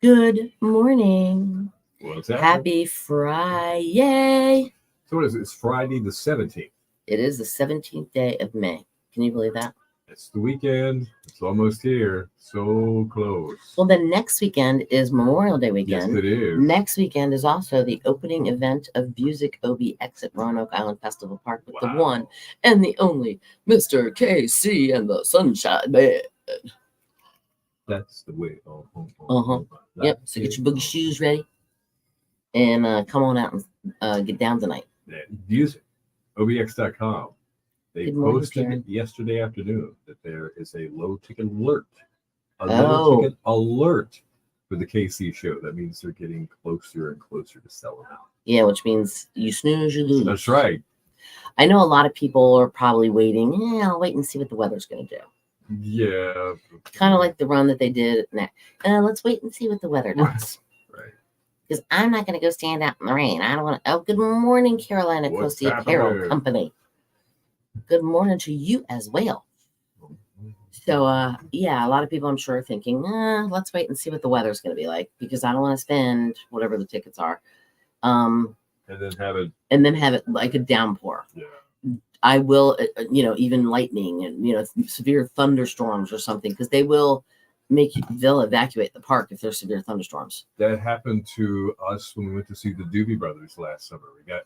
Good morning. What's happening? Happy Friday. So what is it? It's Friday the 17th. It is the 17th day of May. Can you believe that? It's the weekend. It's almost here. So close. Well, then next weekend is Memorial Day Yes, weekend. it is. Next weekend is also the opening event of Music OBX at Roanoke Island Festival Park with the one and the only Mr. KC and the Sunshine Band. That's the way. Yep. So get your boogie shoes ready and come on out and get down tonight. Music. OBX.com. They Good morning, posted Karen. yesterday afternoon that there is a low ticket alert. A Oh. low ticket alert for the KC show. That means they're getting closer and closer to selling out. Yeah, which means you snooze, you lose. That's right. I know a lot of people are probably waiting. I'll wait and see what the weather's going to do. Yeah. Kind of like the run that they did. Let's wait and see what the weather does. Right. Because I'm not going to go stand out in the rain. I don't want to. Oh, good morning, Carolina What's Coastie Apparel Company. Good morning to you as well. So, yeah, a lot of people I'm sure are thinking, let's wait and see what the weather's going to be like because I don't want to spend whatever the tickets are. And then have it like a downpour. Yeah. I will, even lightning and, severe thunderstorms or something, because they'll evacuate the park if there's severe thunderstorms. That happened to us when we went to see the Doobie Brothers last summer. We got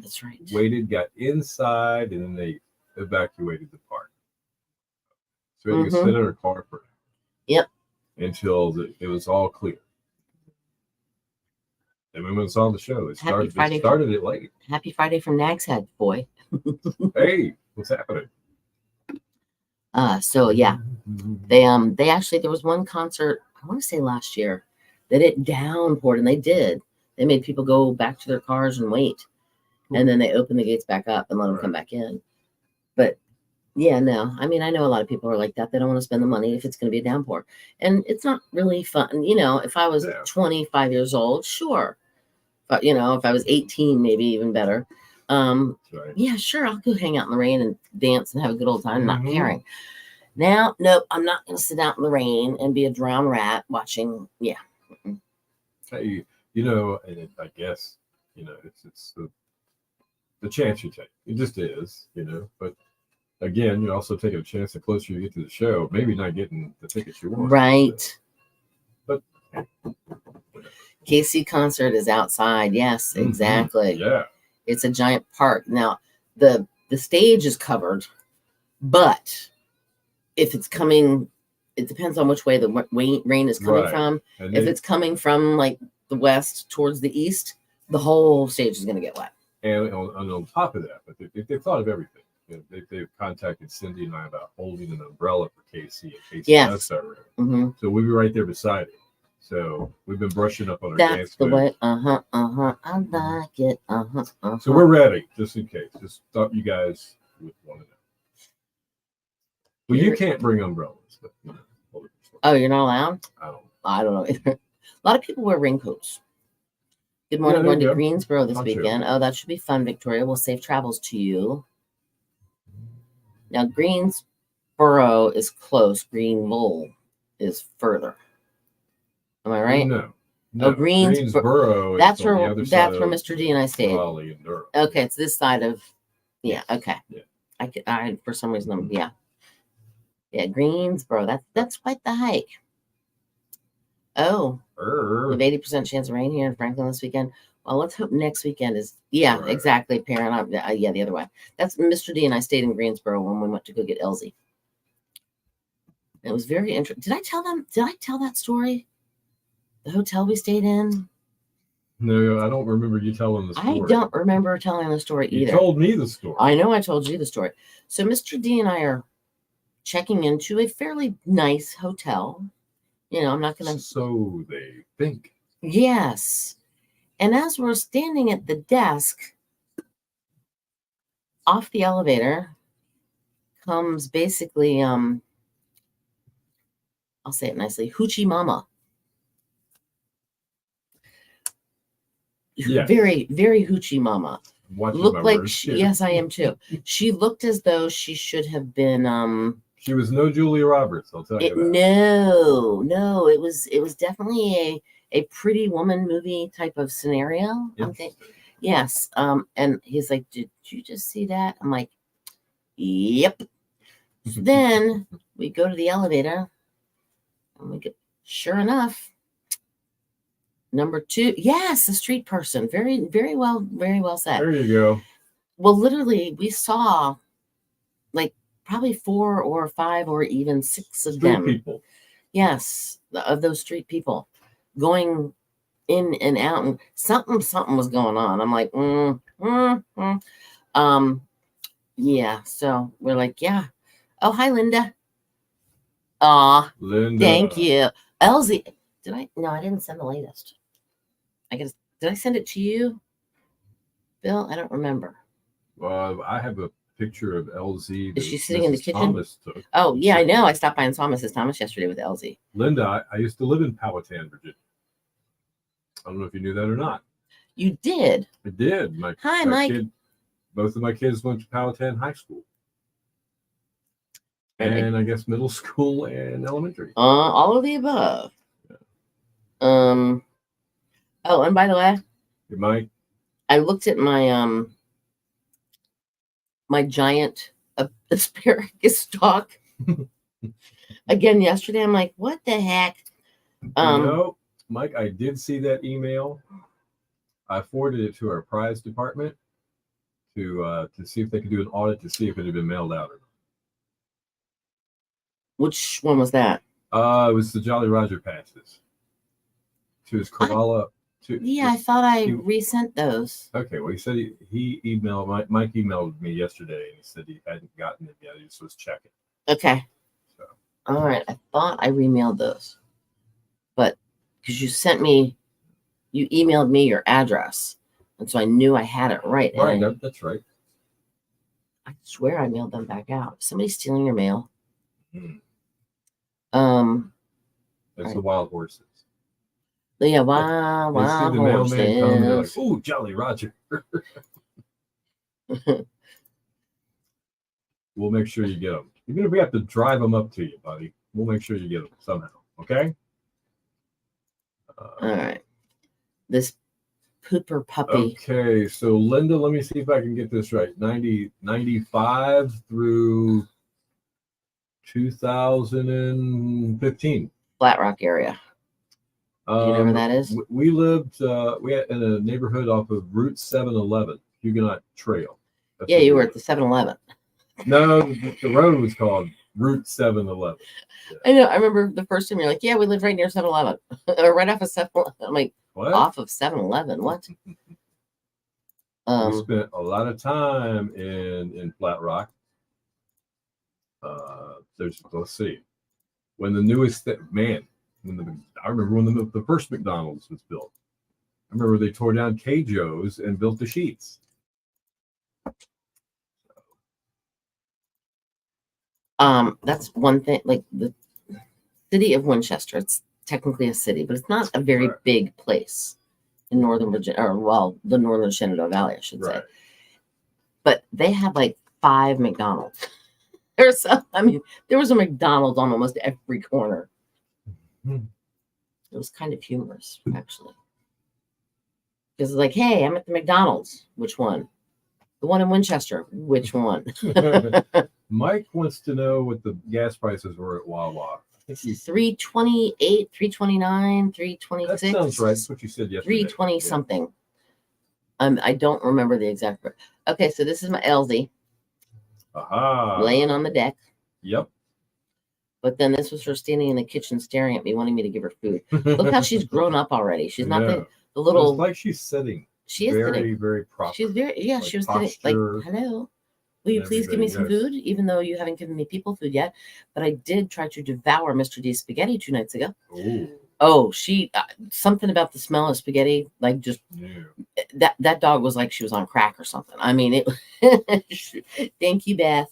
That's right. Waited, got inside, and then they evacuated the park. So we could sit in our car for until it was all clear. And when we saw the show, it started it late. Happy Friday from Nag's Head, boy. Hey, what's happening? So yeah, they actually, there was one concert, I want to say last year, that it downpoured, and they made people go back to their cars and wait, and then they opened the gates back up and let them come back in. But yeah, no, I mean, I know a lot of people are like that. They don't want to spend the money if it's going to be a downpour, and it's not really fun. If I was 25 years old, sure, but if I was 18, maybe even better. Yeah, sure, I'll go hang out in the rain and dance and have a good old time, not caring. Now, nope, I'm not going to sit out in the rain and be a drowned rat watching. Yeah. Hey, and I guess, it's the chance you take. It just is, but again, you're also taking a chance the closer you get to the show, maybe not getting the tickets you want. Right. But KC concert is outside. Yes, exactly. Yeah. It's a giant park. Now, the stage is covered, but if it's coming, it depends on which way the rain is coming from. And if it's coming from like the west towards the east, the whole stage is going to get wet. And on top of that, but they've thought of everything. They've contacted Cindy and I about holding an umbrella for KC in case it does start raining. So we'll be right there beside it. So we've been brushing up on our dance. That's the way. I like it. So we're ready, just in case. Just thought you guys would want to know. Well, you can't bring umbrellas. But, oh, you're not allowed? I don't know either. A lot of people wear raincoats. Good morning, going to Greensboro this weekend. Oh, that should be fun, Victoria. Well, safe travels to you. Now, Greensboro is close. Greenville is further. Am I right? No. Oh, Greensboro. That's where Mr. D and I stayed. Raleigh and Durham. Okay, it's this side of. Yeah. Okay. Yeah. I for some reason Yeah, Greensboro. That's quite the hike. Oh, with 80% chance of rain here in Franklin this weekend. Well, let's hope next weekend is. Yeah, right. Exactly, Perrin. Yeah, the other way. That's Mr. D and I stayed in Greensboro when we went to go get Elsie. It was very interesting. Did I tell that story? The hotel we stayed in? No, I don't remember you telling the story. I don't remember telling the story either. You told me the story. I know I told you the story. So Mr. D and I are checking into a fairly nice hotel. I'm not going to. So they think. Yes. And as we're standing at the desk, off the elevator comes basically, I'll say it nicely, Hoochie Mama. Yes. Very, very Hoochie Mama. Looked like yes, I am too. She looked as though she should have been She was no Julia Roberts, I'll tell you that. No, it was definitely a pretty woman movie type of scenario. Yes. And he's like, "Did you just see that?" I'm like, "Yep." So then we go to the elevator, and we get, sure enough, number 2. Yes, a street person. Very, very well said. There you go. Well, literally, we saw like probably 4 or 5 or even 6 of Street them. people. Yes, of those street people going in and out, and something was going on. I'm like, yeah. So we're like, yeah. Oh, hi, Linda. Aw, Linda. thank you. Elsie, did I? No, I didn't send the latest. I guess, did I send it to you, Bill? I don't remember. I have a picture of LZ. Is she sitting in the kitchen? Thomas took. Oh, yeah, I know. I stopped by and saw Mrs. Thomas yesterday with Elsie. Linda, I used to live in Powhatan, Virginia. I don't know if you knew that or not. You did? I did. Hi, Mike. Both of my kids went to Powhatan High School. And I guess middle school and elementary. All of the above. Yeah. Oh, and by the way, Hey, Mike, I looked at my my giant asparagus stalk again yesterday. I'm like, what the heck? Mike, I did see that email. I forwarded it to our prize department to see if they could do an audit to see if it had been mailed out or not. Which one was that? It was the Jolly Roger passes to his koala. I thought I resent those. Okay, well, he said he emailed Mike emailed me yesterday, and he said he hadn't gotten it yet. He just was checking. Okay. So. All right. I thought I remailed those, but because you emailed me your address, and so I knew I had it right. Right, that's right. I swear I mailed them back out. Somebody's stealing your mail. That's right. The wild horses. Yeah, wild the horses. Mailman come, they're like, "Ooh, Jolly Roger." We'll make sure you get them. Even if we have to drive them up to you, buddy, we'll make sure you get them somehow. Okay. All right. This pooper puppy. Okay, so Linda, let me see if I can get this right. 95 through 2015. Flat Rock area. Do you know where that is? We lived in a neighborhood off of Route 711, Huguenot Trail. That's you were at the 7-Eleven. No, the road was called Route 711. Yeah. I know. I remember the first time you're like, "Yeah, we live right near 7-Eleven, or right off of 7-Eleven." I'm like, "What? Off of 7-Eleven? What?" We spent a lot of time in Flat Rock. Let's see, when the newest I remember when the first McDonald's was built. I remember they tore down K. Joe's and built the Sheets. That's one thing. Like the city of Winchester, it's technically a city, but it's not a very big place in Northern Virginia, or the Northern Shenandoah Valley, I should say. But they have like 5 McDonald's. There was a McDonald's on almost every corner. It was kind of humorous, actually. Because it's like, "Hey, I'm at the McDonald's. Which one? The one in Winchester. Which one?" Mike wants to know what the gas prices were at Wawa. $3.28, $3.29, $3.26. That sounds right. That's what you said yesterday. $3.20 something. I don't remember the exact. Okay, so this is my Elsie. Aha. Laying on the deck. Yep. But then this was her standing in the kitchen staring at me, wanting me to give her food. Look how she's grown up already. She's not the little. It's like she's sitting. She is very, sitting. very proper. She's very, yeah, like she was sitting like, "Hello, will you please give me some food?" Even though you haven't given me people food yet. But I did try to devour Mr. D's spaghetti 2 nights ago. Ooh. Oh, she, something about the smell of spaghetti, like just, that dog was like she was on crack or something. I mean, thank you, Beth.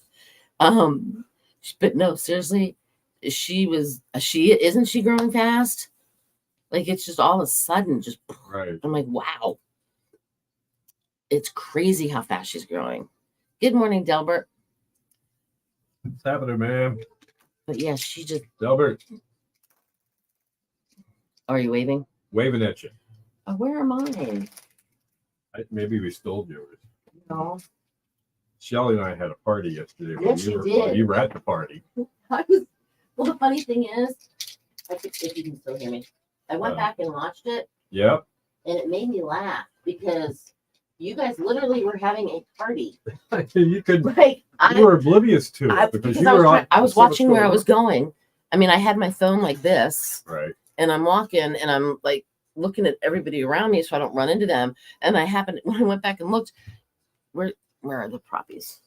But no, seriously, isn't she growing fast? Like, it's just all of a sudden, just, right. I'm like, wow. It's crazy how fast she's growing. Good morning, Delbert. What's happening, man? But yeah, she just. Albert, Are you waving? waving at you. Oh, where are mine? Maybe we stole yours. No. Shelly and I had a party yesterday. Yes, you did. You were at the party. I was. Well, the funny thing is, I think if you can still hear me, I went back and watched it, Yep. and it made me laugh because you guys literally were having a party. You could. Like You were oblivious to it because you were. I was watching where I was going. I mean, I had my phone like this, Right. and I'm walking, and I'm like looking at everybody around me so I don't run into them. And I happened when I went back and looked, where are the proppies?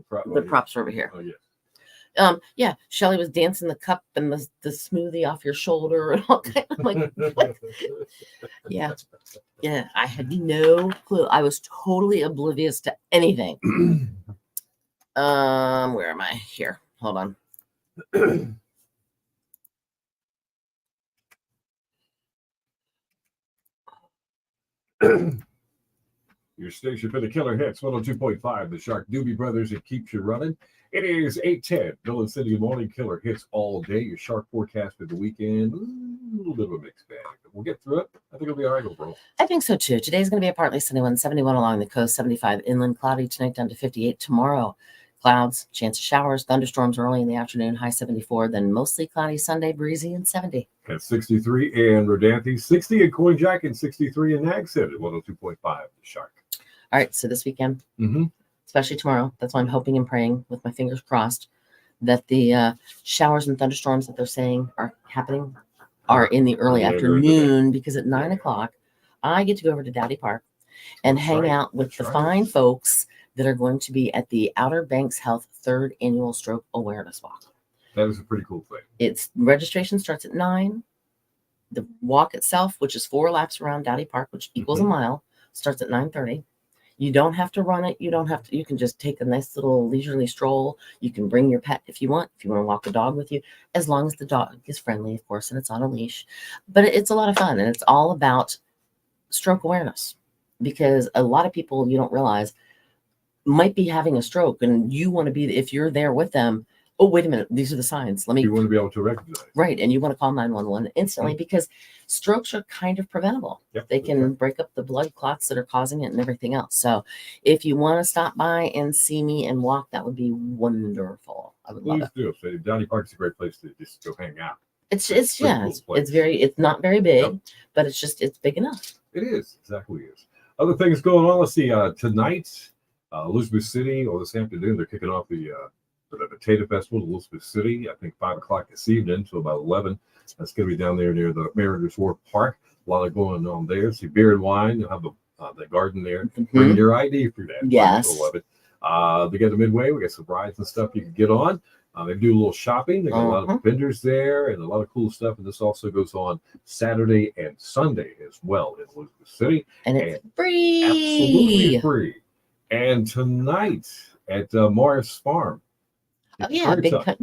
The props are over here. Oh yeah. Yeah, Shelly was dancing the cup and the smoothie off your shoulder and all that. I'm like, what? Yeah. I had no clue. I was totally oblivious to anything. Where am I? Here. Hold on. Your station for the Killer Hits 102.5, the Shark Doobie Brothers. It keeps you running. It is 8:10. Bill and Cindy morning. Killer Hits all day. Your shark forecast for the weekend. A little bit of a mixed bag. But we'll get through it. I think it'll be all right, bro. I think so too. Today's going to be a partly sunny one, 71 along the coast, 75 inland, cloudy tonight down to 58. Tomorrow, clouds, chance of showers, thunderstorms early in the afternoon, high 74. Then mostly cloudy Sunday, breezy and 70. At 63 in Rodanthe, 60 in Coin Jack, and 63 in Nags Head at 102.5, the Shark. All right, so this weekend, especially tomorrow, that's why I'm hoping and praying with my fingers crossed that the showers and thunderstorms that they're saying are happening are in the early afternoon, because at 9 o'clock, I get to go over to Dowdy Park and hang out with the fine folks that are going to be at the Outer Banks Health 3rd Annual Stroke Awareness Walk. That is a pretty cool thing. Its registration starts at 9. The walk itself, which is 4 laps around Dowdy Park, which equals a mile, starts at 9:30. You don't have to run it. You can just take a nice little leisurely stroll. You can bring your pet if you want to walk the dog with you, as long as the dog is friendly, of course, and it's on a leash. But it's a lot of fun, and it's all about stroke awareness, because a lot of people, you don't realize, might be having a stroke, and you want to be, if you're there with them, oh, wait a minute, these are the signs. You want to be able to recognize. Right, and you want to call 911 instantly, because strokes are kind of preventable. Yep, they can break up the blood clots that are causing it and everything else. So if you want to stop by and see me and walk, that would be wonderful. I would love it. Please do. So Dowdy Park's a great place to just go hang out. It's not very big, but it's big enough. It is, exactly is. Other things going on. Let's see. Tonight, Elizabeth City, or this afternoon, they're kicking off the Potato Festival in Elizabeth City. I think 5 o'clock this evening to about 11. That's going to be down there near the Mariners Wharf Park. A lot of going on there. See beer and wine. You'll have the garden there. Bring your ID for that. Yes. I love it. They got the Midway. We got some rides and stuff you can get on. They do a little shopping. They got a lot of vendors there and a lot of cool stuff. And this also goes on Saturday and Sunday as well in Elizabeth City. And it's free. Absolutely free. And tonight at Morris Farm. Oh yeah,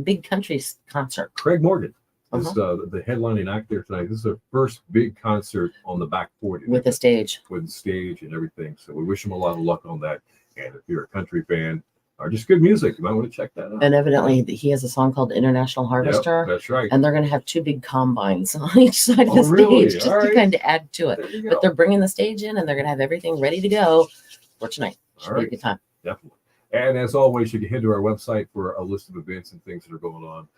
big country concert. Craig Morgan is the headlining act there tonight. This is their first big concert on the back 40 with the stage and everything. So we wish him a lot of luck on that. And if you're a country fan or just good music, you might want to check that out. And evidently, he has a song called International Harvester. Yep, that's right. And they're going to have 2 big combines on each side of the stage, just to kind of add to it. But they're bringing the stage in, and they're going to have everything ready to go for tonight. Should be a good time. Definitely. And as always, you can head to our website for a list of events and things that are going on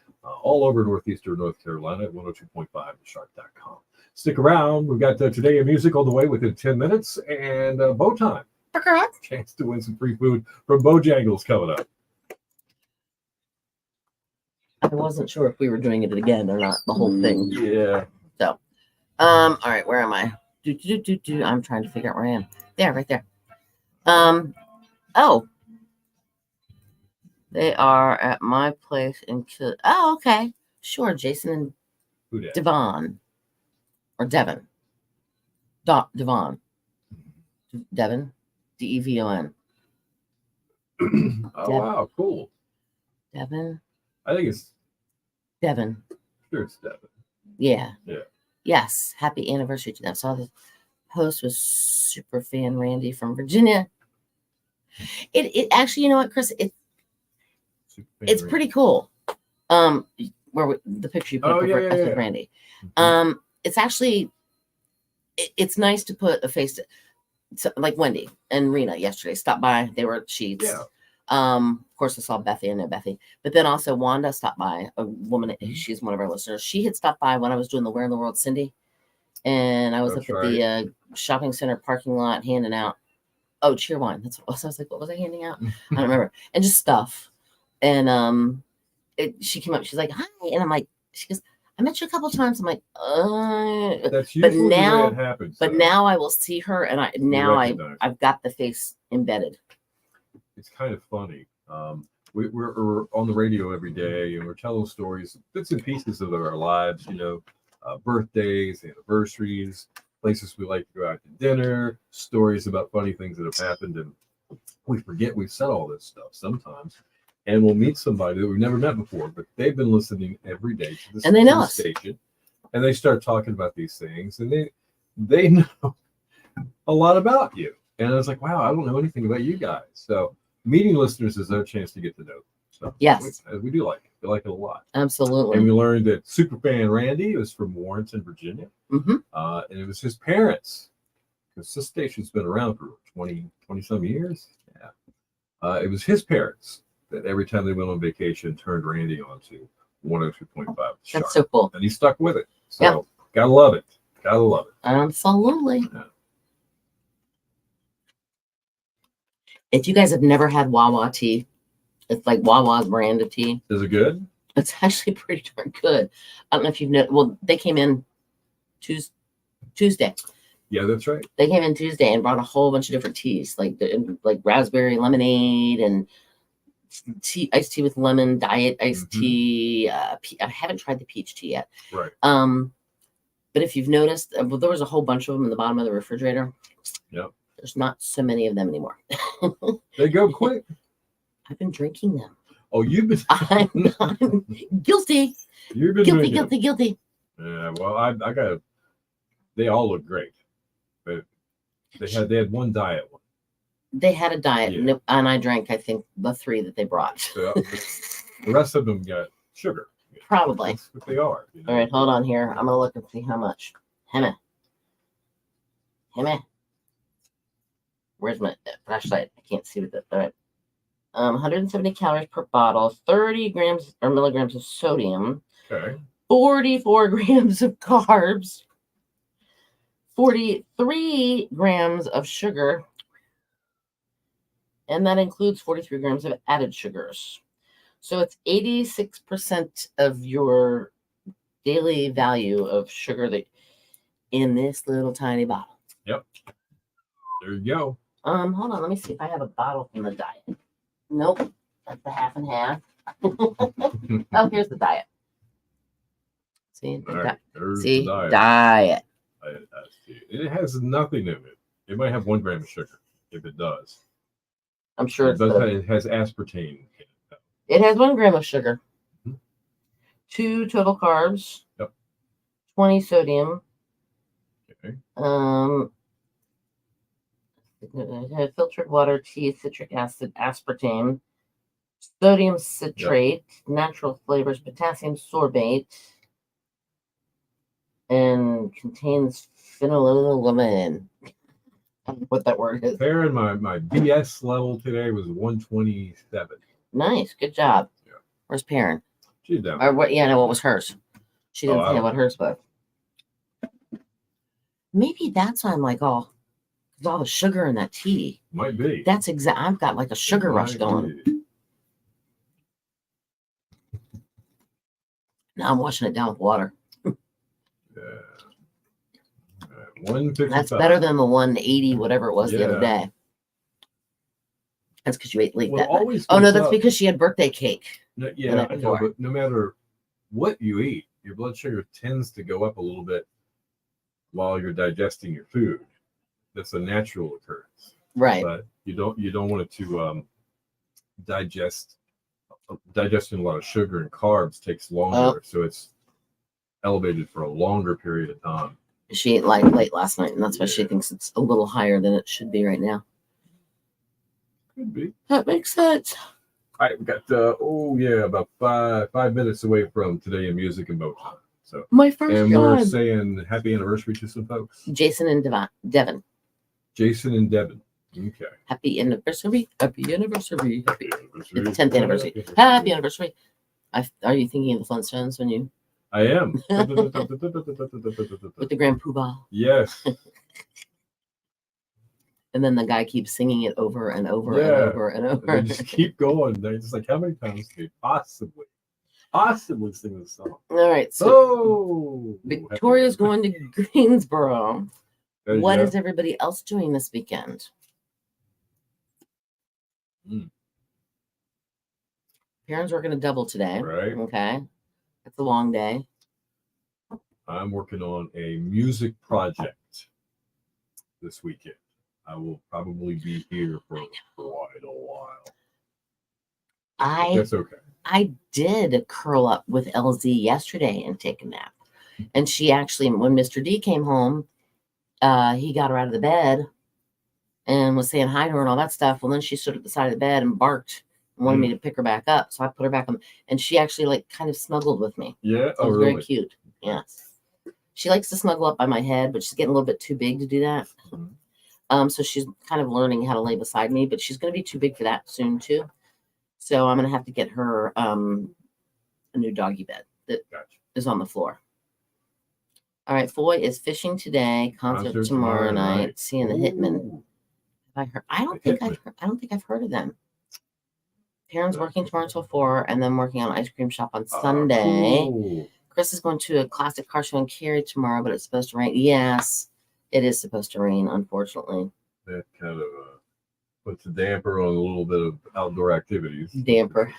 all over Northeastern North Carolina at 102.5theshark.com. Stick around. We've got Today in Music on the way within 10 minutes, and Bow Time. Chance to win some free food from Bojangles coming up. I wasn't sure if we were doing it again or not, the whole thing. Yeah. So, all right, where am I? I'm trying to figure out where I am. There, right there. Oh. They are at my place in Oh, okay. Sure, Jason and Devon. Or Devon. Devon. Devon. Devon. Oh, wow, cool. Devon. I think it's Devon. Sure, it's Devon. Yeah. Yeah. Yes. Happy anniversary to them. So the host was super fan Randy from Virginia. It actually, you know what, Chris? It's pretty cool. We're the picture you put Oh, up yeah, of yeah, with yeah. Randy. Mhm. It's actually it's nice to put a face to like Wendy and Rena yesterday stopped by. They were at Sheets. Yeah. Of course, I saw Bethy. I know Bethy, but then also Wanda stopped by. A woman, Mhm. she's one of our listeners. She had stopped by when I was doing the Where in the World Cindy, and I was That's up at the shopping center parking lot handing out. Oh, Cheerwine. That's what it was. I was like, what was I handing out? I don't remember. And just stuff. And she came up. She's like, hi, and I'm like, she goes, I met you a couple times. I'm like, That's but usually the way now, it happens. but though. now I will see her, and recognize. I've got the face embedded. It's kind of funny. We're on the radio every day, and we're telling stories, bits and pieces of our lives. Birthdays, anniversaries, places we like to go out to dinner, stories about funny things that have happened, and we forget we've said all this stuff sometimes. And we'll meet somebody that we've never met before, but they've been listening every day to the, And they know the us. station, and they start talking about these things, and they know a lot about you. And I was like, wow, I don't know anything about you guys. So meeting listeners is our chance to get to know them. So Yes. we do like it. We like it a lot. Absolutely. And we learned that Superfan Randy was from Warrenton, Virginia. Mm-hmm. And it was his parents, because this station's been around for 20 some years. Yeah. It was his parents that every time they went on vacation turned Randy on to 102.5 Sharp. That's so cool. And he stuck with it. So Yep. Gotta love it. Gotta love it. Absolutely. Yeah. If you guys have never had Wawa tea, it's like Wawa's brand of tea. Is it good? It's actually pretty darn good. I don't know if you've known. Well, they came in Tuesday. Yeah, that's right. They came in Tuesday and brought a whole bunch of different teas, like raspberry lemonade and iced tea with lemon, diet iced tea. I haven't tried the peach tea yet. Right. But if you've noticed, well, there was a whole bunch of them in the bottom of the refrigerator. Yep. There's not so many of them anymore. They go quick. I've been drinking them. Oh, you've been. I'm guilty. You've been Guilty, drinking. guilty. Yeah. Well, I got. They all look great, but they had one diet one. They had a diet, Yeah. and I drank, I think, the 3 that they brought. So the rest of them got sugar. Probably. That's what they are. All right, hold on here. I'm going to look and see how much. Hemme. Where's my flashlight? I can't see with it. All right. 170 calories per bottle, 30 grams or milligrams of sodium, Okay. 44 grams of carbs, 43 grams of sugar, and that includes 43 grams of added sugars. So it's 86% of your daily value of sugar that in this little tiny bottle. Yep. There you go. Hold on, let me see if I have a bottle from the diet. Nope, that's the half and half. Oh, here's the diet. See, All right. There's see, the diet. diet. It has nothing in it. It might have 1 gram of sugar if it does. I'm sure It has aspartame in it. it has 1 gram of sugar, Mhm. 2 total carbs, Yep. 20 sodium, Okay. filtered water, tea, citric acid, aspartame, sodium citrate, natural flavors, potassium sorbate, and contains phenylalanine. I don't know what that word is. Fair, my BS level today was 127. Nice, good job. Yeah. Where's Perrin? She's down. Or what? Yeah, no, what was hers? She didn't say what hers was. Maybe that's why I'm like, oh, there's all the sugar in that tea. Might be. That's exact. I've got like a sugar rush going. Be. Now I'm washing it down with water. Yeah. 155. That's better than the 180, whatever it was the other Yeah. day. That's because you ate late Well, that night. always Oh no, goes that's up. because she had birthday cake. No, the yeah, night I know, before. but no matter what you eat, your blood sugar tends to go up a little bit while you're digesting your food. That's a natural occurrence. Right. But you don't want it to digest. Digesting a lot of sugar and carbs takes longer, so it's elevated for a longer period of time. She ate like late last night, and that's why she Yeah. thinks it's a little higher than it should be right now. Could be. That makes sense. All right, we got about five minutes away from Today in Music and Motown. So, My first and we're God. saying happy anniversary to some folks. Jason and Devin. Jason and Devin. Okay. Happy anniversary. Happy anniversary. Happy. Anniversary. It's 10th anniversary. Happy anniversary. Are you thinking of the Flintstones when you I am. with the Grand Poobah? Yes. And then the guy keeps singing it over and over and Yeah. over and over. They just keep going. They're just like, how many times can they possibly sing this song? All right. So Oh, Victoria's going to Greensboro. There you What go. is everybody else doing this weekend? Parents working a double today. Right. Okay. It's a long day. I'm working on a music project this weekend. I will probably be here for quite a while. But that's okay. I did curl up with LZ yesterday and take a nap. And she actually, when Mr. D came home, he got her out of the bed and was saying hi to her and all that stuff. Well, then she stood at the side of the bed and barked and wanted me to pick her back up. So I put her back on, and she actually like kind of snuggled with me. Yeah. So it was very cute. Yes. She likes to snuggle up by my head, but she's getting a little bit too big to do that. So she's kind of learning how to lay beside me, but she's going to be too big for that soon too. So I'm going to have to get her a new doggy bed that is on the floor. All right, Foy is fishing today. Concert tomorrow night. Seeing the Hitmen. Have I heard? I don't think I've heard of them. Karen's working tomorrow until 4, and then working on ice cream shop on Sunday. Cool. Chris is going to a classic car show in Cary tomorrow, but it's supposed to rain. Yes, it is supposed to rain, unfortunately. That kind of puts a damper on a little bit of outdoor activities. Damper.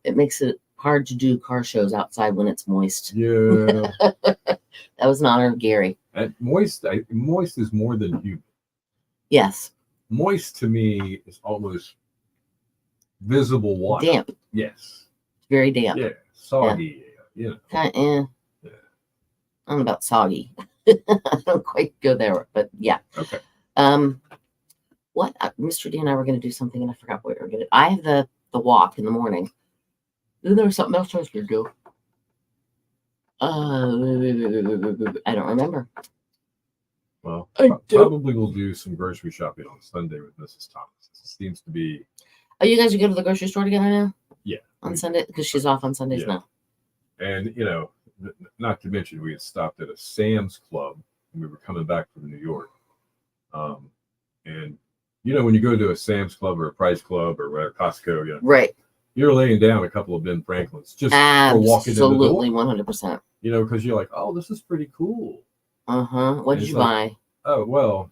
It makes it hard to do car shows outside when it's moist. Yeah. That was in honor of Gary. And moist is more than humid. Yes. Moist to me is almost visible water. Damp. Yes. Very damp. Yeah. Soggy. Yeah. I don't know about soggy. I don't quite go there, but yeah. Okay. What Mr. D and I were going to do something, and I forgot what we were going to. I have the walk in the morning. Then there was something else I was going to do. I don't remember. Well, probably we'll do some grocery shopping on Sunday with Mrs. Thomas. It seems to be. Oh, you guys are going to the grocery store together now? Yeah. On Sunday, because she's off on Sundays now. And not to mention, we had stopped at a Sam's Club when we were coming back from New York. And when you go to a Sam's Club or a Price Club or whatever, Costco, right, you're laying down a couple of Ben Franklins just for walking in the door. Absolutely, 100%. Because you're like, oh, this is pretty cool. What did you buy? Oh, well,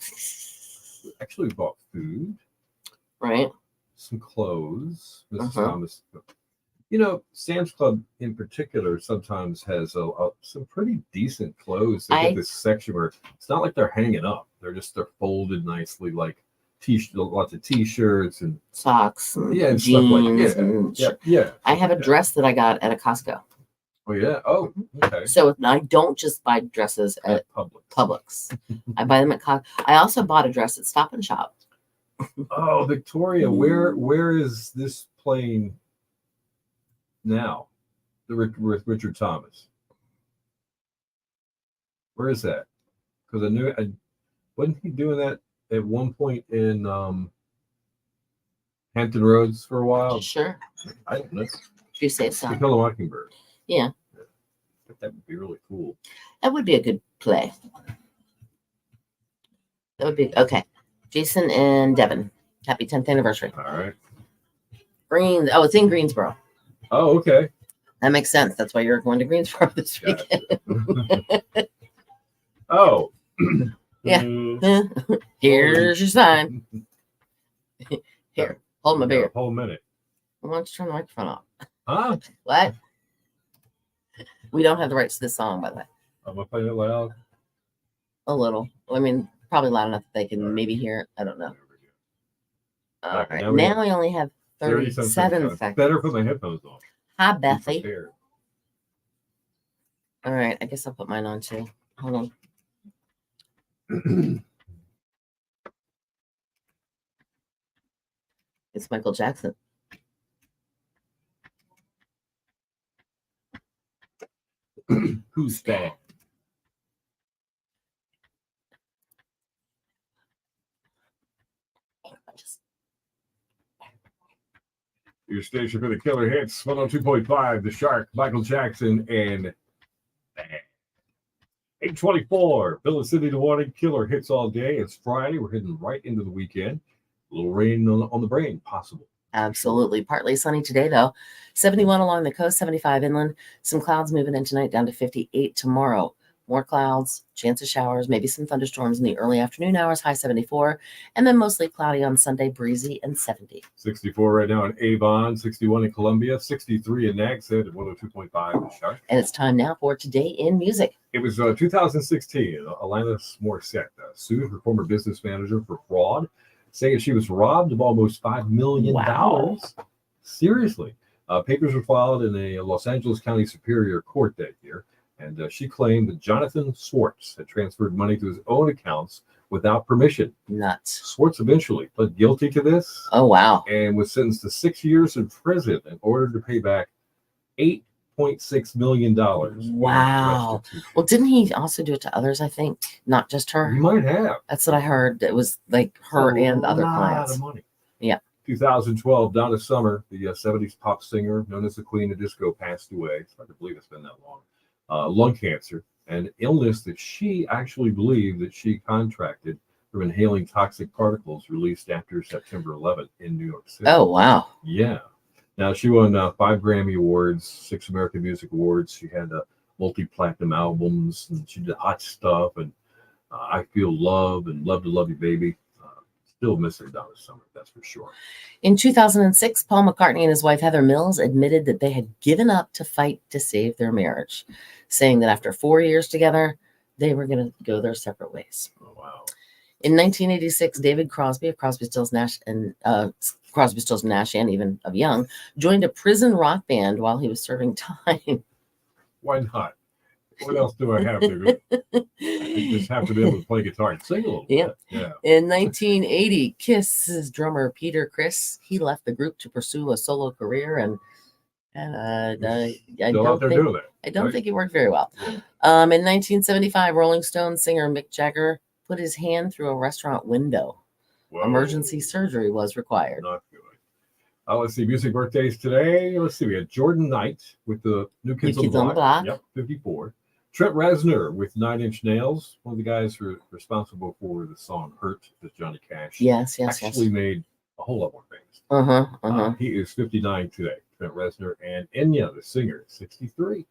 actually we bought food. Right. Some clothes, Mrs. Thomas. Sam's Club in particular sometimes has some pretty decent clothes. They get this section where it's not like they're hanging up; they're folded nicely, like lots of t-shirts and socks, and and jeans, stuff like yeah. I have a dress that I got at a Costco. Oh yeah. Oh, okay. So I don't just buy dresses at Publix. I buy them at Costco. I also bought a dress at Stop and Shop. Oh, Victoria, where is this playing now? With Richard Thomas. Where is that? Because wasn't he doing that at one point in Hampton Roads for a while? Sure. I don't know. If you say so. To Kill a Mockingbird. Yeah. That would be really cool. That would be a good play. That would be okay. Jason and Devin, happy 10th anniversary. All right. It's in Greensboro. Oh, okay. That makes sense. That's why you're going to Greensboro this weekend. Oh. Yeah. Here's your sign. Here, hold my beer. Hold a minute. Why don't you turn the microphone off? Huh? What? We don't have the rights to this song, by the way. I'm going to play it loud. A little. I mean, probably loud enough that they can maybe hear it. I don't know. All right. Now we only have 37 seconds. Better put my headphones on. Hi, Bethy. All right. I guess I'll put mine on too. Hold on. It's Michael Jackson. Who's that? Your station for the killer hits 102.5, The Shark, Michael Jackson, and Bang. 8:24, Bill and Cindy in the morning, killer hits all day. It's Friday. We're heading right into the weekend. A little rain on the brain, possible. Absolutely. Partly sunny today, though. 71 along the coast, 75 inland. Some clouds moving in tonight, down to 58 tomorrow. More clouds, chance of showers, maybe some thunderstorms in the early afternoon hours, high 74. And then mostly cloudy on Sunday, breezy and 70. 64 right now in Avon, 61 in Columbia, 63 in Nags Head at 102.5 The Shark. And it's time now for Today in Music. It was 2016. Alanis Morissette sued her former business manager for fraud, saying she was robbed of almost $5 million. Wow. Seriously. Papers were filed in a Los Angeles County Superior Court that year, and she claimed that Jonathan Swartz had transferred money to his own accounts without permission. Nuts. Swartz eventually pled guilty to this Oh, wow. and was sentenced to 6 years in prison in order to pay back $8.6 million. Wow. Well, didn't he also do it to others, I think? Not just her? He might have. That's what I heard. It was like her and other clients. Of money. Yeah. 2012, Donna Summer, the 70s pop singer known as the Queen of Disco, passed away. It's hard to believe it's been that long. Lung cancer, an illness that she actually believed that she contracted from inhaling toxic particles released after September 11th in New York City. Oh, wow. Yeah. Now, she won 5 Grammy Awards, 6 American Music Awards. She had multi-platinum albums, and she did Hot Stuff and I Feel Love and Love to Love You Baby. Still missing Donna Summer, that's for sure. In 2006, Paul McCartney and his wife Heather Mills admitted that they had given up to fight to save their marriage, saying that after 4 years together, they were going to go their separate ways. Oh, wow. In 1986, David Crosby of Crosby, Stills, Nash, and Crosby, Stills, Nash, and even of Young, joined a prison rock band while he was serving time. Why not? What else do I have to do? I just have to be able to play guitar and sing a little bit. Yeah. In 1980, Kiss's drummer Peter Criss, he left the group to pursue a solo career, and I don't think it worked very well. Yeah. In 1975, Rolling Stones singer Mick Jagger put his hand through a restaurant window. Whoa. Emergency surgery was required. Not good. Let's see, music birthdays today. Let's see, we had Jordan Knight with the New Kids on the Block. Yep, 54. Trent Reznor with 9 Inch Nails, one of the guys who are responsible for the song Hurt with Johnny Cash. Yes. Actually made a whole lot more famous. He is 59 today, Trent Reznor, and Enya, the singer, 63.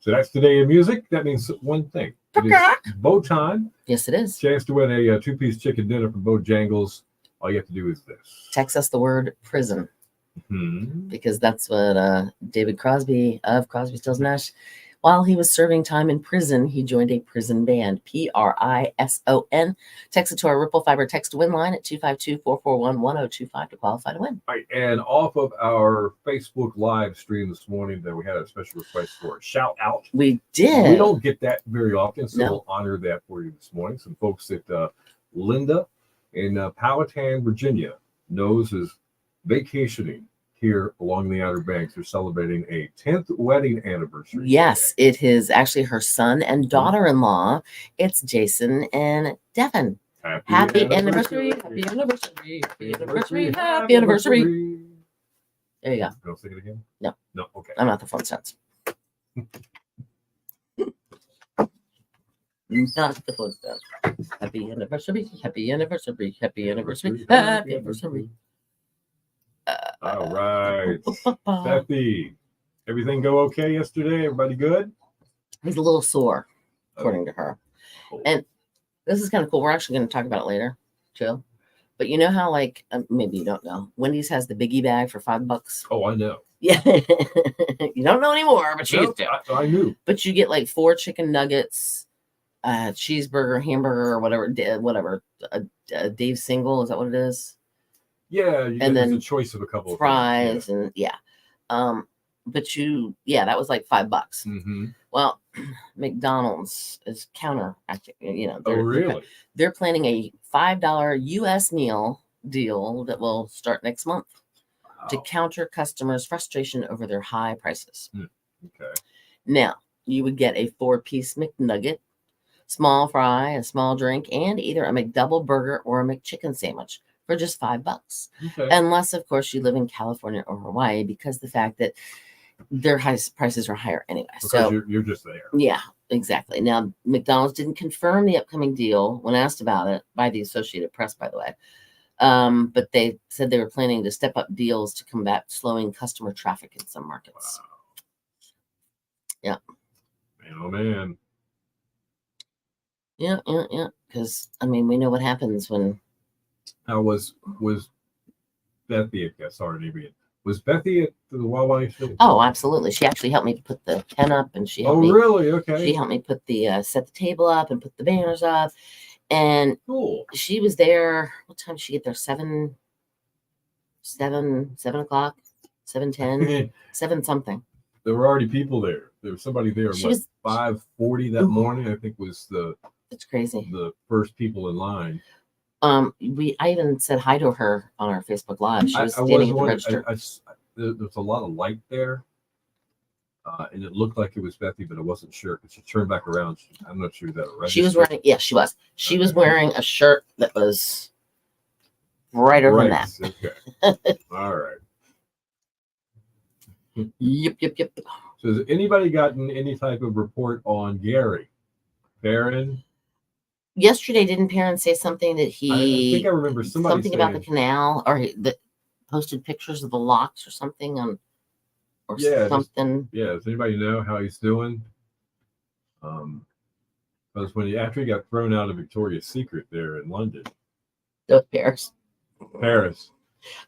So that's Today in Music. That means one thing. It is Bo time. Yes, it is. Chance to win a 2-piece chicken dinner from Bojangles. All you have to do is this. Text us the word prison. Mm-hmm. Because that's what David Crosby of Crosby, Stills, Nash, while he was serving time in prison, he joined a prison band, PRISON. Text it to our Ripple Fiber text to win line at 252-441-1025 to qualify to win. All right, and off of our Facebook live stream this morning, that we had a special request for a shout out. We did. We don't get that very often, so No. we'll honor that for you this morning. Some folks that Linda in Powhatan, Virginia, knows is vacationing here along the Outer Banks. They're celebrating a 10th wedding anniversary. Yes, it is actually her son and daughter-in-law. It's Jason and Devin. Happy anniversary. Happy anniversary. Happy anniversary. Happy anniversary. There you go. Don't sing it again? No. No, okay. I'm not the phone sense. Not the phone sense. Happy anniversary. Happy anniversary. Happy anniversary. Happy anniversary. All right. Steffi, everything go okay yesterday? Everybody good? He's a little sore, according to her. Cool. And this is kind of cool. We're actually going to talk about it later, too. But you know how, like, maybe you don't know, Wendy's has the biggie bag for $5. Oh, I know. Yeah. You don't know anymore, but you used to. I knew. But you get like 4 chicken nuggets, cheeseburger, hamburger, or whatever. Dave single, is that what it is? Yeah, and then a choice of a couple of fries things, and but that was like $5. Mm-hmm. Well, McDonald's is counteracting. Oh, really? They're planning a $5 U.S. meal deal that will start next month to counter customers' frustration over their high prices. Okay. Now, you would get a 4-piece McNugget, small fry, a small drink, and either a McDouble burger or a McChicken sandwich for just $5. Okay. Unless, of course, you live in California or Hawaii, because the fact that their prices are higher anyway. Because So you're just there. yeah, exactly. Now, McDonald's didn't confirm the upcoming deal when asked about it by the Associated Press, by the way. But they said they were planning to step up deals to combat slowing customer traffic in some markets. Wow. Yeah. Man, oh man. Yeah. Because I mean, we know what happens when. Now was Bethy? Sorry, Adrian. Was Bethy at the Wawa yesterday? Oh, absolutely. She actually helped me put the tent up, and she helped Oh, me. really? Okay. She helped me put the set the table up and put the banners up, and Cool. she was there. What time did she get there? 7 o'clock, 7:10, 7 something. There were already people there. There was somebody there. She What, was 5:40 that morning? I think was It's crazy. the first people in line. I even said hi to her on our Facebook Live. She was standing at the register. There's a lot of light there, and it looked like it was Bethy, but I wasn't sure because she turned back around. I'm not sure that a register. She was wearing, yeah, she was. She was Okay. wearing a shirt that was brighter than that. Okay. All right. Yep. So has anybody gotten any type of report on Gary Barron? Yesterday, didn't Perrin say something that I think I remember somebody something about the saying- canal, or that posted pictures of the locks or something on, or Yeah, something? Yeah, does anybody know how he's doing? Because after he got thrown out of Victoria's Secret there in London, Those Paris. Paris,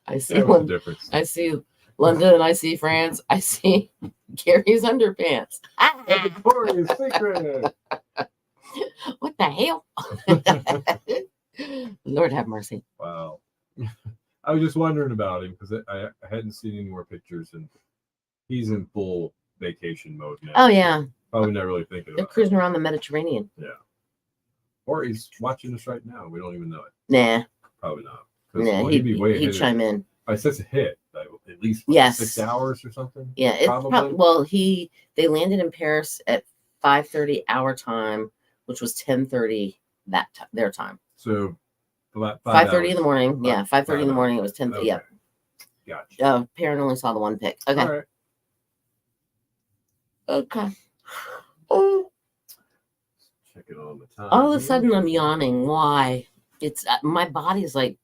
I see that was the one. difference. I see London. I see France. I see Gary's underpants. Victoria's Secret. What the hell? Lord have mercy. Wow. I was just wondering about him because I hadn't seen any more pictures, and he's in full vacation mode now. Oh yeah, Probably not really thinking they're about cruising around the Mediterranean. it. Or he's watching us right now. We don't even know it. Nah, Probably not. 'Cause, nah. well, he'd be way He'd ahead. chime in. I said it's a hit. Like, at least Yes. 6 hours or something. Yeah, it's Probably. well. They landed in Paris at 5:30 our time, which was 10:30 their time. So about 5:30 in the morning. Five- Yeah, 5:30 in the 5 morning. It was 10. Okay. Yeah. Gotcha. Perrin only saw the one pic. Okay. All right. Okay. Oh. Checking on the time. All of a here. sudden, I'm yawning. Why? It's my body's like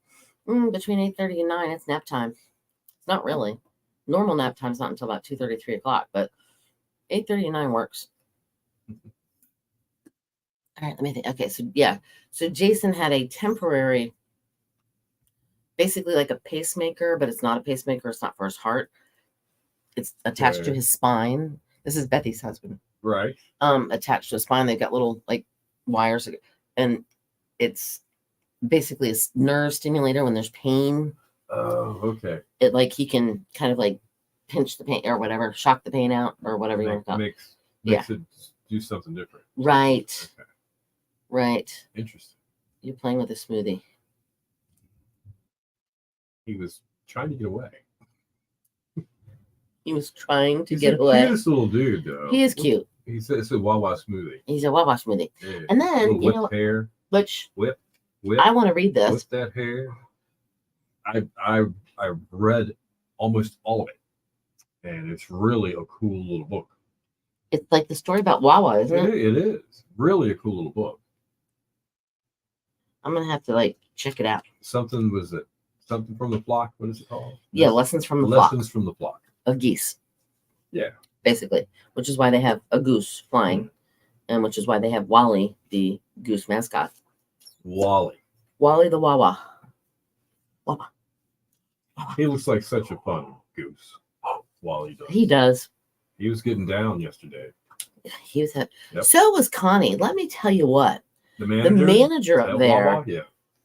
between 8:30 and 9. It's nap time. It's not really normal nap time. Is not until about 2:30, 3 o'clock. But 8:30 and 9 works. All right, let me think. Okay, so Jason had a temporary, basically like a pacemaker, but it's not a pacemaker. It's not for his heart. It's attached to Okay. his spine. This is Bethy's husband. Right. Attached to his spine. They've got little like wires, and it's basically a nerve stimulator. When there's pain, Oh, okay. it like he can kind of like pinch the pain or whatever, shock the pain out or whatever you want to call it. Makes it do something different. Right. Okay. Right. Interesting. You're playing with a smoothie. He was trying to get away. He was trying to He's get the away. cutest little dude, though. He is cute. He said it's a Wawa smoothie. He's a Wawa smoothie. Yeah. And then, Little you whipped know, hair. which Whip. I want to read this. With that hair. I read almost all of it, and it's really a cool little book. It's like the story about Wawa, isn't it? It is really a cool little book. I'm gonna have to like check it out. Something from the flock? What is it called? Yeah, lessons from the flock Lessons from the flock. of geese. Yeah. Basically, which is why they have a goose flying, and which is why they have Wally, the goose mascot. Wally. Wally the Wawa. Wawa. He looks like such a fun goose. Wally does. He does. He was getting down yesterday. He was. Yep. So was Connie. Let me tell you what. The The manager. manager up at there. Wawa? Yeah.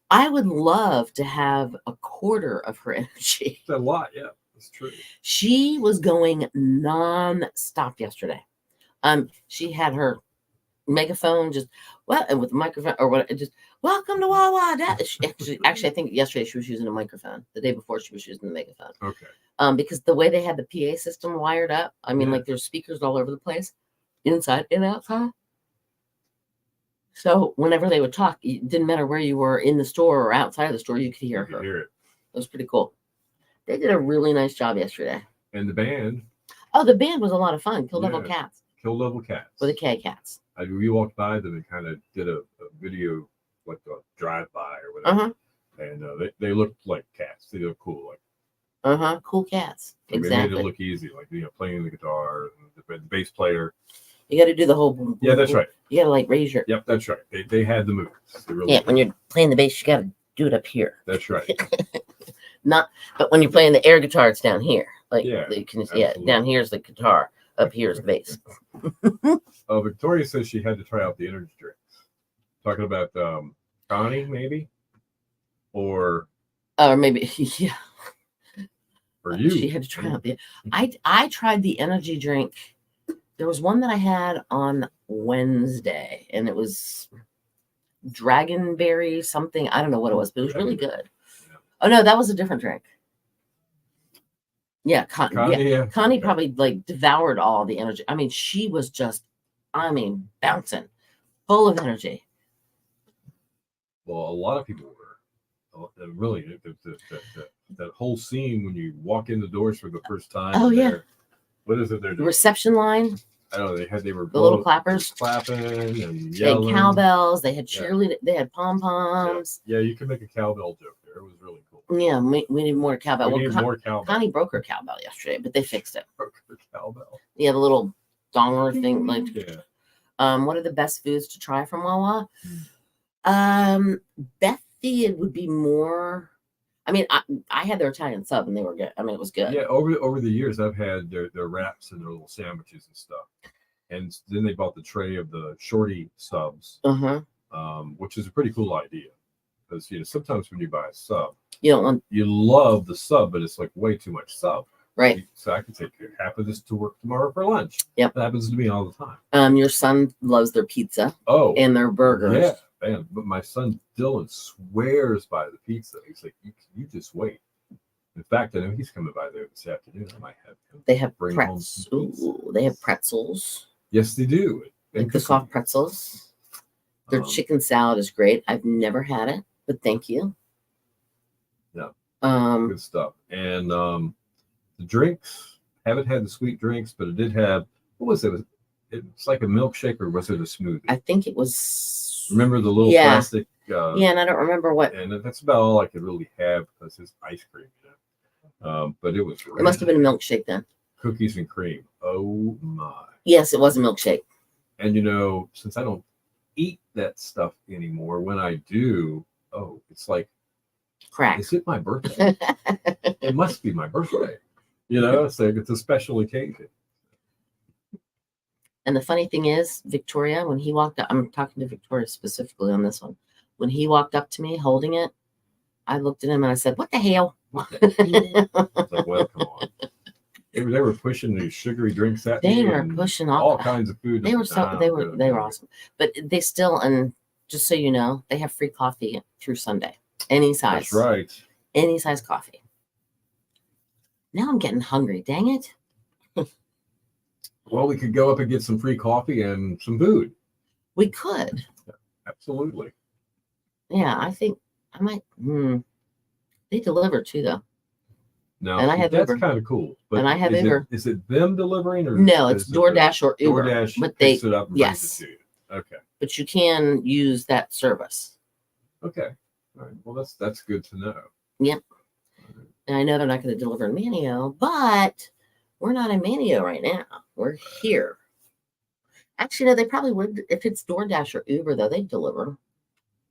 I would love to have a quarter of her energy. It's a lot. Yeah, that's true. She was going non-stop yesterday. She had her megaphone just and with the microphone or what, just welcome to Wawa. Actually, I think yesterday she was using a microphone. The day before she was using the megaphone. Okay. Because the way they had the PA system wired up, I mean, Yeah. like there's speakers all over the place. inside and outside. So whenever they would talk, it didn't matter where you were in the store or outside of the store, you could hear You could her. hear it. It was pretty cool. They did a really nice job yesterday. And the band, Oh, the band was a lot of fun. Kill Devil Yeah. Cats Kill Level Cats. with the K Cats. We walked by them and kind of did a video, like a drive-by or whatever. And they looked like cats. They look cool. Like Cool cats. they made Exactly. it look easy, like playing the guitar and the bass player. You got to do the whole. Boom, Yeah, boom, that's boom. right. You got to like raise your. Yep, that's right. They had the moves. They really Yeah, did. when you're playing the bass, you got to do it up here. That's right. Not, but when you're playing the air guitar, it's down here. Like Yeah, you can, absolutely. down here's the guitar, up here's the bass. Victoria says she had to try out the energy drinks. Talking about Connie, maybe, or Maybe yeah. you. She had to try out the. I tried the energy drink. There was one that I had on Wednesday, and it was dragonberry something. I don't know what it was, but it was really good. Yeah. Oh no, that was a different drink. Yeah, Connie, yeah. Connie Okay. probably like devoured all the energy. I mean, she was just, bouncing, full of energy. Well, a lot of people were. Really, that whole scene when you walk in the doors for the first time. Oh, and yeah. what is it they're The doing? reception line, I don't know. They were the little blowing- clappers, clapping and they had yelling. cowbells, they had Yeah. cheerleading, they had pom poms. Yeah, you can make a cowbell joke there. It was really cool. Yeah, we need more cowbell. We need more cowbell. Connie broke her cowbell yesterday, but they fixed it. Cowbell. Yeah, the little donger thing. Like, Yeah. what are the best foods to try from Wawa? Hmm. Bethy, it would be more. I mean, I had their Italian sub and they were good. I mean, it was good. Yeah, over the years, I've had their wraps and their little sandwiches and stuff. And then they bought the tray of the shorty subs, which is a pretty cool idea. Because sometimes when you buy a sub, You don't want you love the sub, but it's like way too much sub. right. So I could take half of this to work tomorrow for lunch. Yep. That happens to me all the time. Your son loves their pizza Oh, and their burgers. yeah, man. But my son Dylan swears by the pizza. He's like, you just wait. In fact, I know he's coming by there this afternoon. I might have him. They have Bring home some pretzels. pizza. Ooh, they have pretzels. Yes, they do. And Like the soft pretzels. Their chicken salad is great. I've never had it, but thank you. Yeah. Um, Good stuff. And the drinks, haven't had the sweet drinks, but it did have, what was it? It's like a milkshake, or was it a smoothie? I think it was. Remember the little Yeah. plastic? Yeah, and I don't remember what. And that's about all I could really have because it's ice cream. But it was. It must have been a milkshake then. Cookies and cream. Oh my. Yes, it was a milkshake. And since I don't eat that stuff anymore, when I do, it's like, Crack. is it my birthday? It must be my birthday. It's like it's a special occasion. And the funny thing is, Victoria, when he walked up, I'm talking to Victoria specifically on this one. When he walked up to me holding it, I looked at him and I said, "What the hell?" It's like, well, come on. They were pushing these sugary drinks at me. They were and pushing all all. kinds of food. They were they were awesome. But they still, and just so you know, they have free coffee through Sunday, any size. That's right. Any size coffee. Now I'm getting hungry. Dang it! Well, we could go up and get some free coffee and some food. We could. Absolutely. Yeah, I think I might. They deliver too, though. Now, And I have that's Uber. kind of cool. But And I have is Uber. Is it them delivering or No, it's is it DoorDash or Uber. DoorDash but they, picks it up and yes. brings it to you. Okay. but you can use that service. Okay. All right. Well, that's good to know. Yep. And I know they're not going to deliver in Manio, but we're not in Manio right now. We're here. Actually, no, they probably would. If it's DoorDash or Uber, though, they'd deliver.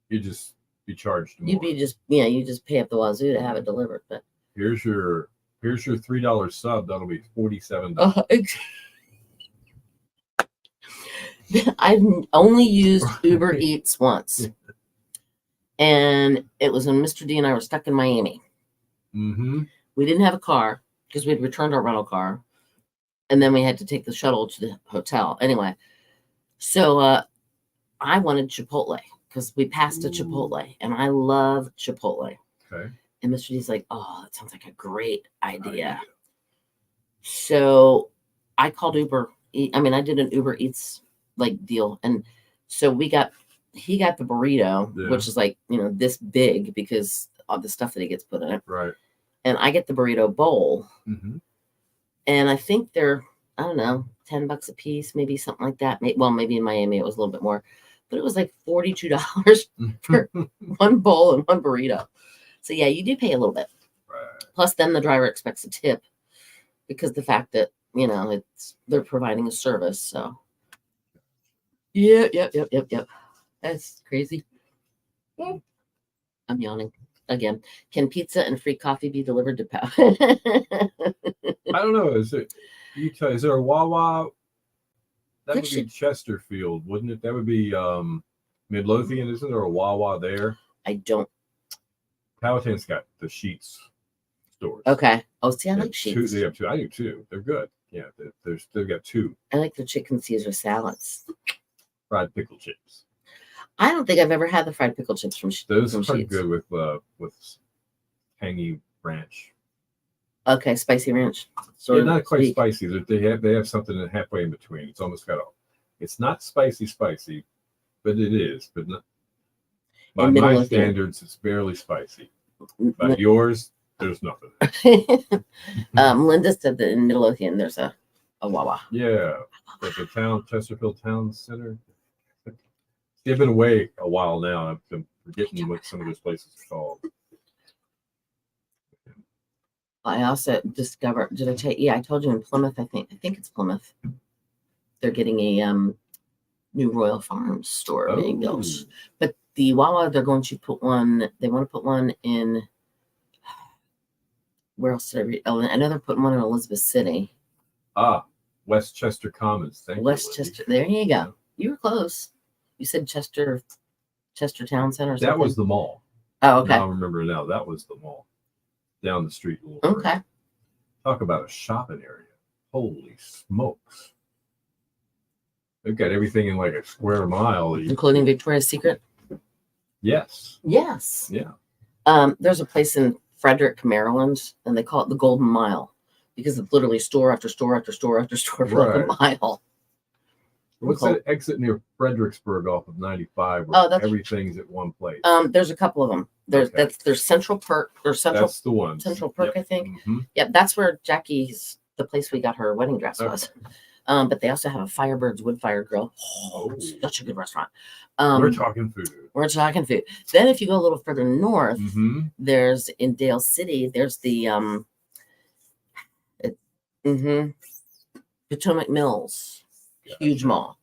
You just be charged more. You'd be just, you just pay up the wazoo to have it delivered. But Here's your $3 sub. That'll be $47. I've only used Uber Eats once. And it was when Mr. D and I were stuck in Miami. Mm-hmm. We didn't have a car because we'd returned our rental car. And then we had to take the shuttle to the hotel. Anyway, so I wanted Chipotle because we passed a Chipotle. And I love Chipotle. Okay. And Mr. D's like, oh, that sounds like a great idea. So I called Uber I mean, I did an Uber Eats like deal, and so he got the burrito, Yeah. which is like this big because of the stuff that he gets put in it, Right. and I get the burrito bowl, Mm-hmm. and I think they're I don't know $10 a piece, maybe something like that. Maybe in Miami it was a little bit more, but it was like $42 for one bowl and one burrito. So yeah, you do pay a little bit. Right. Plus, then the driver expects a tip because the fact that they're providing a service. So yep. That's crazy. I'm yawning again. Can pizza and free coffee be delivered to Pow? I don't know. Is there a Wawa? That would be Chesterfield, wouldn't it? That would be Midlothian. Isn't there a Wawa there? I don't. Powhatan's got the Sheets stores. Okay. Oh, see, I They like have Sheets. They have two. I do too. They're good. Yeah, they've got two I like the chicken Caesar salads. fried pickle chips. I don't think I've ever had the fried pickle chips from Those from are Sheets. good with tangy ranch. Okay, spicy ranch. Yeah, not quite spicy. They have something halfway in between. It's almost got it's not spicy, but it is. But not, by my standards, it's barely spicy. By yours, there's nothing. Linda said that in Midlothian there's a Wawa. Yeah, at the Chesterfield Town Center. They've been away a while now. I've been forgetting what some of those places are called. I also discovered. Did I tell you? Yeah, I told you in Plymouth. I think it's Plymouth. They're getting a new Royal Farms store being built, but the Wawa they're going to put one. They want to put one in. Where else did I read? Oh, I know they're putting one in Elizabeth City. Westchester Commons. Westchester. There you go. You were close. You said Chester Town Center. Or something? That was the mall. Oh, okay. Now I remember now. That was the mall down the street. Okay. Talk about a shopping area. Holy smokes. They've got everything in like a square mile. Including Victoria's Secret? Yes. Yes. Yeah. There's a place in Frederick, Maryland, and they call it the Golden Mile because it's literally store after store after store after store for like a mile. What's that exit near Fredericksburg off of 95 where everything's at one place? There's a couple of them. There's Central Perk or Central. That's the one. Central Perk, I think. Mm-hmm. Yeah, that's where Jackie's, the place we got her wedding dress was. But they also have a Firebird's Wood Fire Grill. Oh, such a good restaurant. We're talking food. Then if you go a little further north, there's in Dale City, there's the Potomac Mills. Huge mall.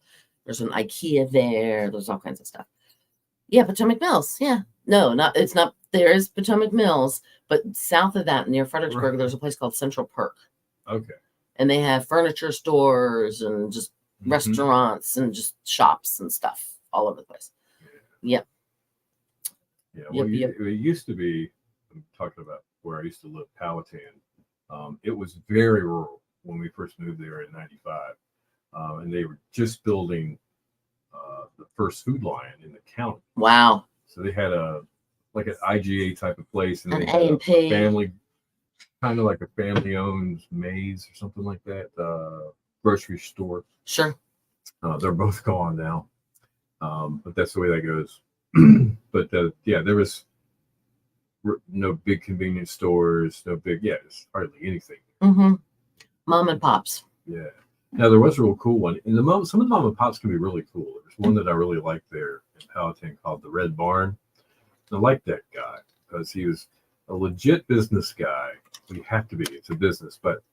There's an IKEA there. There's all kinds of stuff. Yeah, Potomac Mills. Yeah. No, it's not. There is Potomac Mills, but south of that, near Fredericksburg, there's a place called Central Perk. Okay. And they have furniture stores and just restaurants and just shops and stuff all over the place. Yeah. Well, it used to be. I'm talking about where I used to live, Powhatan. It was very rural when we first moved there in '95. And they were just building the first Food Lion in the county. Wow! So they had an IGA type of place, and they had a family, kind of like a family-owned Maze or something like that, grocery store. Sure. They're both gone now, but that's the way that goes. But there was no big convenience stores, there's hardly anything. Mom and pops. Yeah. Now there was a real cool one, and some of the mom and pops can be really cool. There was one that I really liked there in Powhatan called the Red Barn. I liked that guy because he was a legit business guy. You have to be; it's a business, but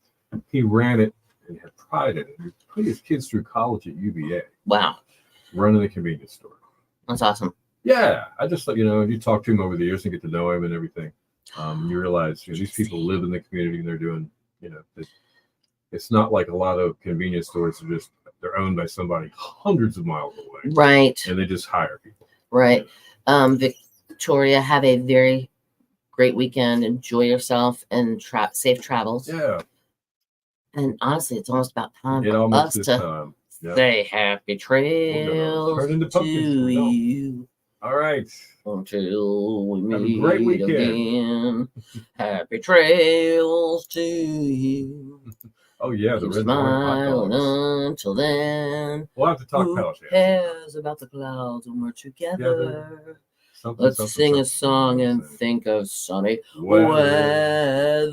he ran it and had pride in it. He put his kids through college at UVA. Wow! Running a convenience store. That's awesome. Yeah, I just you talk to him over the years and get to know him and everything. You realize these people live in the community and they're doing It's not like a lot of convenience stores they're owned by somebody hundreds of miles away. Right. And they just hire people. Right. Victoria, have a very great weekend. Enjoy yourself and safe travels. Yeah. And honestly, it's almost about time for us to say happy trails to you. All right. Until we meet great weekend. again. Happy trails to you. Oh yeah, the Keep red joint hot smiling dogs. until then. We'll have to talk Who pedal shafts. cares about the clouds when we're together? Something, Let's something, sing a something, song you know and what I'm saying? think of sunny Weather.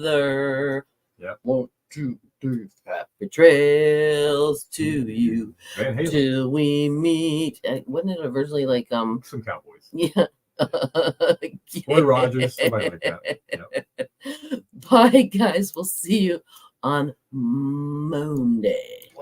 weather. Yep. 1, 2, 3, happy trails to you Van Halen. till we meet. Wasn't it originally like Some Cowboys. Yeah. Roy Rogers, somebody like that. Yep. Bye, guys. We'll see you on Monday.